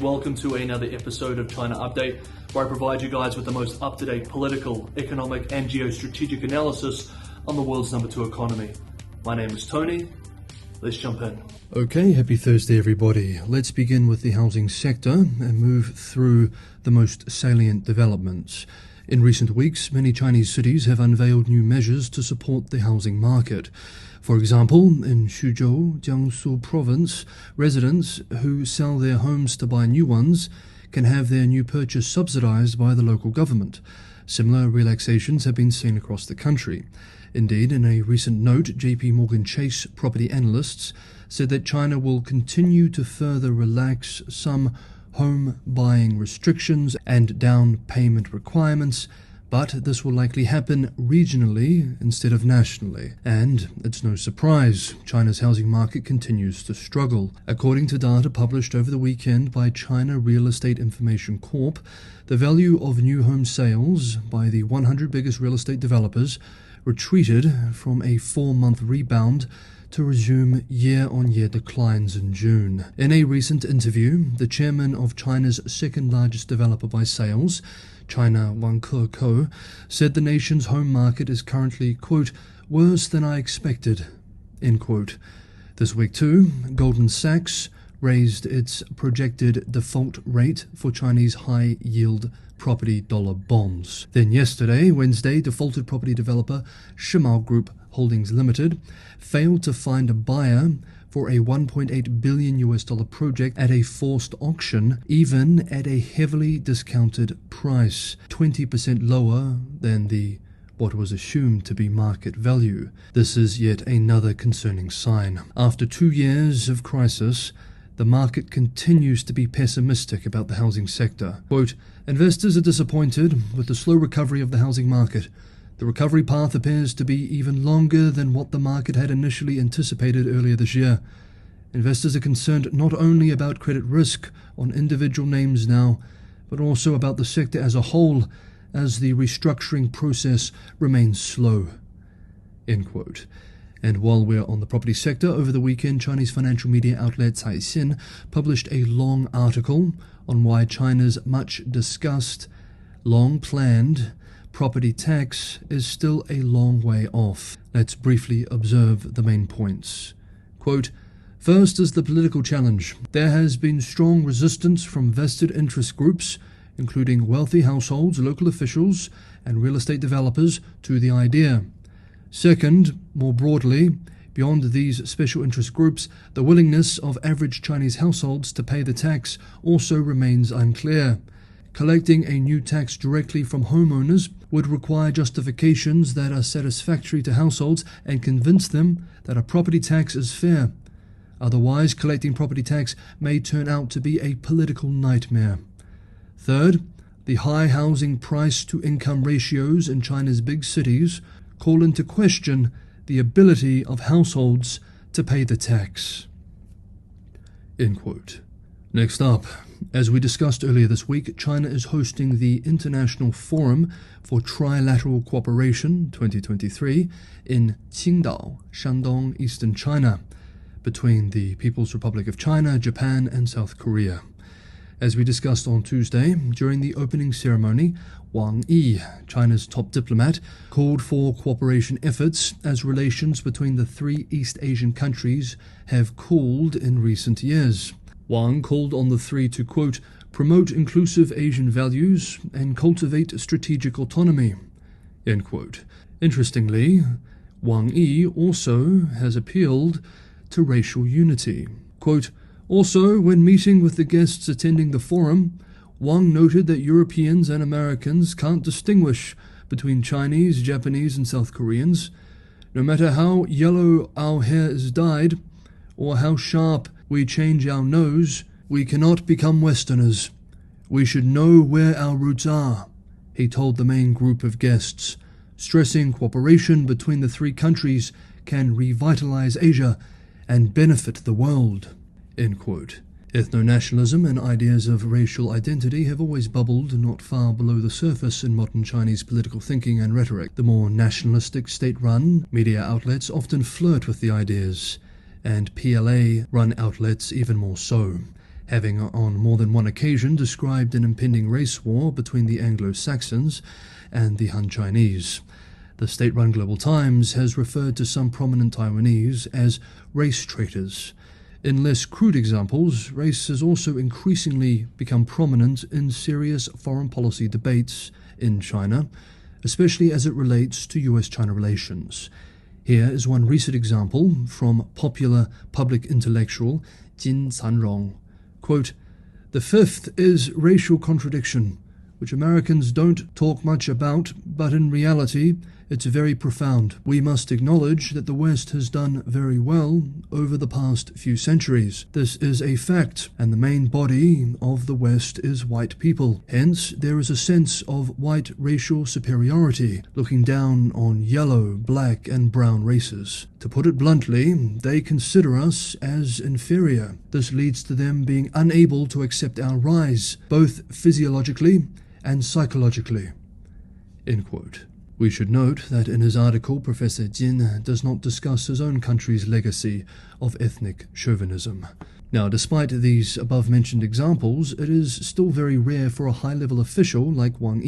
Welcome to another episode of China Update, where I provide you guys with the most up-to-date political, economic and geostrategic analysis on the world's number 2 economy. My name is Tony. Let's jump in. Okay, happy Thursday everybody. Let's begin with the housing sector and move through the most salient developments. In recent weeks, many Chinese cities have unveiled new measures to support the housing market. For example, in Suzhou, Jiangsu province, residents who sell their homes to buy new ones can have their new purchase subsidized by the local government. Similar relaxations have been seen across the country. Indeed, in a recent note, JP Morgan Chase property analysts said that China will continue to further relax some home buying restrictions and down payment requirements, but this will likely happen regionally instead of nationally. And it's no surprise, China's housing market continues to struggle. According to data published over the weekend by China Real Estate Information Corp, the value of new home sales by the 100 biggest real estate developers retreated from a 4-month rebound to resume year-on-year declines in June. In a recent interview, the chairman of China's second largest developer by sales, China Wang said the nation's home market is currently, quote, worse than I expected, end quote. This week too, Goldman Sachs raised its projected default rate for Chinese high-yield property dollar bonds. Then yesterday, Wednesday, defaulted property developer Shimao Group Holdings Limited failed to find a buyer for a $1.8 billion project at a forced auction, even at a heavily discounted price, 20% lower than what was assumed to be market value. This is yet another concerning sign. After 2 years of crisis, the market continues to be pessimistic about the housing sector. Quote, investors are disappointed with the slow recovery of the housing market. The recovery path appears to be even longer than what the market had initially anticipated earlier this year. Investors are concerned not only about credit risk on individual names now, but also about the sector as a whole, as the restructuring process remains slow. End quote. And while we're on the property sector, over the weekend, Chinese financial media outlet Caixin published a long article on why China's much-discussed, long-planned property tax is still a long way off. Let's briefly observe the main points. Quote, first is the political challenge. There has been strong resistance from vested interest groups, including wealthy households, local officials, and real estate developers, to the idea. Second, more broadly, beyond these special interest groups, the willingness of average Chinese households to pay the tax also remains unclear. Collecting a new tax directly from homeowners would require justifications that are satisfactory to households and convince them that a property tax is fair. Otherwise, collecting property tax may turn out to be a political nightmare. Third, the high housing price-to-income ratios in China's big cities call into question the ability of households to pay the tax. End quote. Next up, as we discussed earlier this week, China is hosting the International Forum for Trilateral Cooperation 2023 in Qingdao, Shandong, Eastern China, between the People's Republic of China, Japan, and South Korea. As we discussed on Tuesday, during the opening ceremony, Wang, China's top diplomat, called for cooperation efforts as relations between the 3 East Asian countries have cooled in recent years. Wang called on the 3 to, quote, promote inclusive Asian values and cultivate strategic autonomy, end quote. Interestingly, Wang also has appealed to racial unity. Quote, also, when meeting with the guests attending the forum, Wang noted that Europeans and Americans can't distinguish between Chinese, Japanese, and South Koreans. No matter how yellow our hair is dyed, or how sharp we change our nose, we cannot become Westerners. We should know where our roots are, he told the main group of guests, stressing cooperation between the 3 countries can revitalize Asia and benefit the world. End quote. Ethno-nationalism and ideas of racial identity have always bubbled not far below the surface in modern Chinese political thinking and rhetoric. The more nationalistic state-run media outlets often flirt with the ideas, and PLA-run outlets even more so. having on more than one occasion described an impending race war between the Anglo-Saxons and the Han Chinese. The state-run Global Times has referred to some prominent Taiwanese as race traitors. In less crude examples, race has also increasingly become prominent in serious foreign policy debates in China, especially as it relates to US-China relations. Here is one recent example from popular public intellectual Jin Canrong. Quote, "The fifth is racial contradiction, which Americans don't talk much about, but in reality, it's very profound. We must acknowledge that the West has done very well over the past few centuries. This is a fact, and the main body of the West is white people. Hence, there is a sense of white racial superiority, looking down on yellow, black, and brown races. To put it bluntly, they consider us as inferior. This leads to them being unable to accept our rise, both physiologically and psychologically." End quote. We should note that in his article, Professor Jin does not discuss his own country's legacy of ethnic chauvinism. Now, despite these above-mentioned examples, it is still very rare for a high-level official like Wang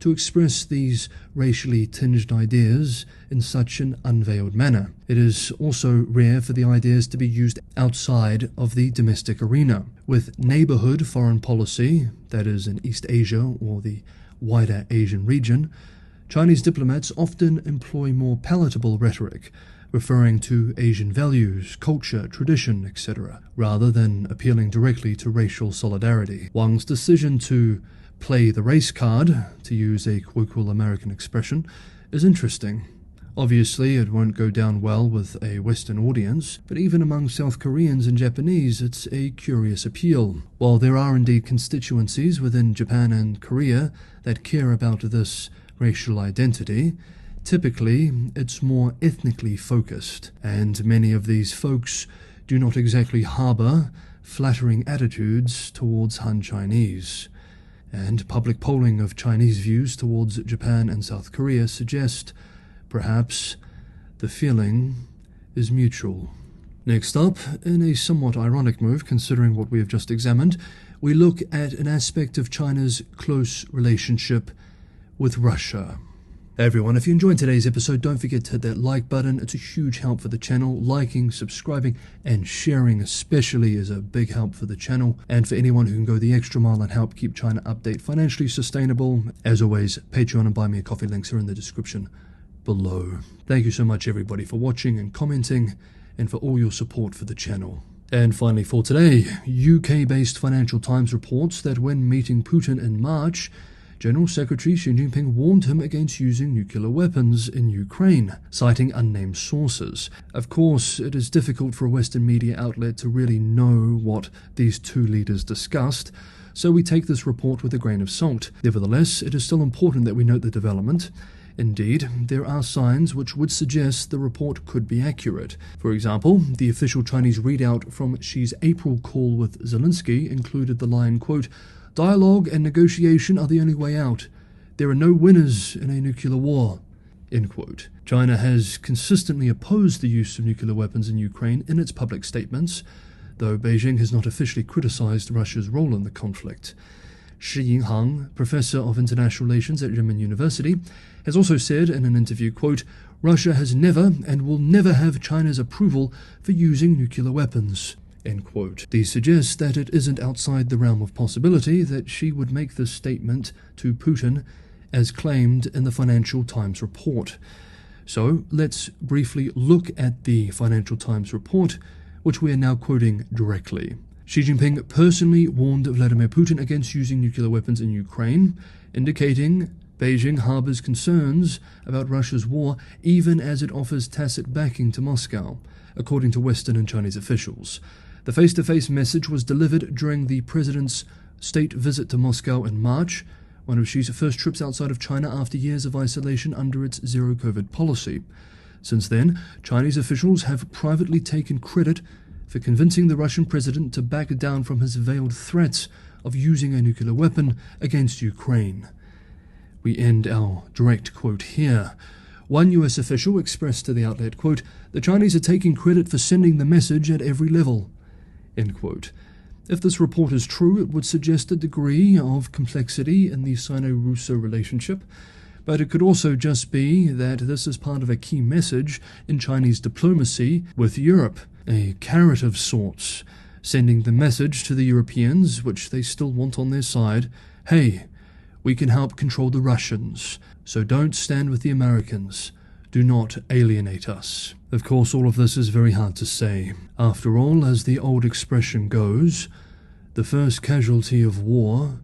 to express these racially tinged ideas in such an unveiled manner. It is also rare for the ideas to be used outside of the domestic arena. With neighborhood foreign policy, that is in East Asia or the wider Asian region, Chinese diplomats often employ more palatable rhetoric, referring to Asian values, culture, tradition, etc., rather than appealing directly to racial solidarity. Wang's decision to play the race card, to use a colloquial American expression, is interesting. Obviously, it won't go down well with a Western audience, but even among South Koreans and Japanese, it's a curious appeal. While there are indeed constituencies within Japan and Korea that care about this racial identity, typically it's more ethnically focused, and many of these folks do not exactly harbor flattering attitudes towards Han Chinese. And public polling of Chinese views towards Japan and South Korea suggest perhaps the feeling is mutual. Next up, in a somewhat ironic move considering what we have just examined, we look at an aspect of China's close relationship with Russia. Hey everyone, if you enjoyed today's episode, don't forget to hit that like button. It's a huge help for the channel. Liking, subscribing, and sharing especially is a big help for the channel. And for anyone who can go the extra mile and help keep China Update financially sustainable, as always, Patreon and Buy Me a Coffee links are in the description below. Thank you so much everybody for watching and commenting, and for all your support for the channel. And finally for today, UK-based Financial Times reports that when meeting Putin in March, General Secretary Xi Jinping warned him against using nuclear weapons in Ukraine, citing unnamed sources. Of course, it is difficult for a Western media outlet to really know what these two leaders discussed, so we take this report with a grain of salt. Nevertheless, it is still important that we note the development. Indeed, there are signs which would suggest the report could be accurate. For example, the official Chinese readout from Xi's April call with Zelensky included the line, quote, "Dialogue and negotiation are the only way out. There are no winners in a nuclear war." End quote. China has consistently opposed the use of nuclear weapons in Ukraine in its public statements, though Beijing has not officially criticized Russia's role in the conflict. Shi Yinhang, professor of international relations at Renmin University, has also said in an interview, quote, "Russia has never and will never have China's approval for using nuclear weapons." End quote. These suggest that it isn't outside the realm of possibility that she would make this statement to Putin as claimed in the Financial Times report. So let's briefly look at the Financial Times report, which we are now quoting directly. Xi Jinping personally warned Vladimir Putin against using nuclear weapons in Ukraine, indicating Beijing harbors concerns about Russia's war even as it offers tacit backing to Moscow, according to Western and Chinese officials. The face-to-face message was delivered during the president's state visit to Moscow in March, one of Xi's first trips outside of China after years of isolation under its zero-COVID policy. Since then, Chinese officials have privately taken credit for convincing the Russian president to back down from his veiled threats of using a nuclear weapon against Ukraine. We end our direct quote here. One US official expressed to the outlet, quote, "The Chinese are taking credit for sending the message at every level." End quote. If this report is true, it would suggest a degree of complexity in the Sino-Russo relationship, but it could also just be that this is part of a key message in Chinese diplomacy with Europe, a carrot of sorts, sending the message to the Europeans, which they still want on their side, hey, we can help control the Russians, so don't stand with the Americans. Do not alienate us. Of course, all of this is very hard to say. After all, as the old expression goes, the first casualty of war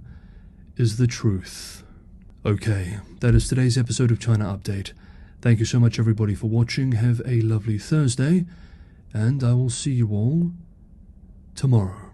is the truth. Okay, that is today's episode of China Update. Thank you so much everybody for watching. Have a lovely Thursday, and I will see you all tomorrow.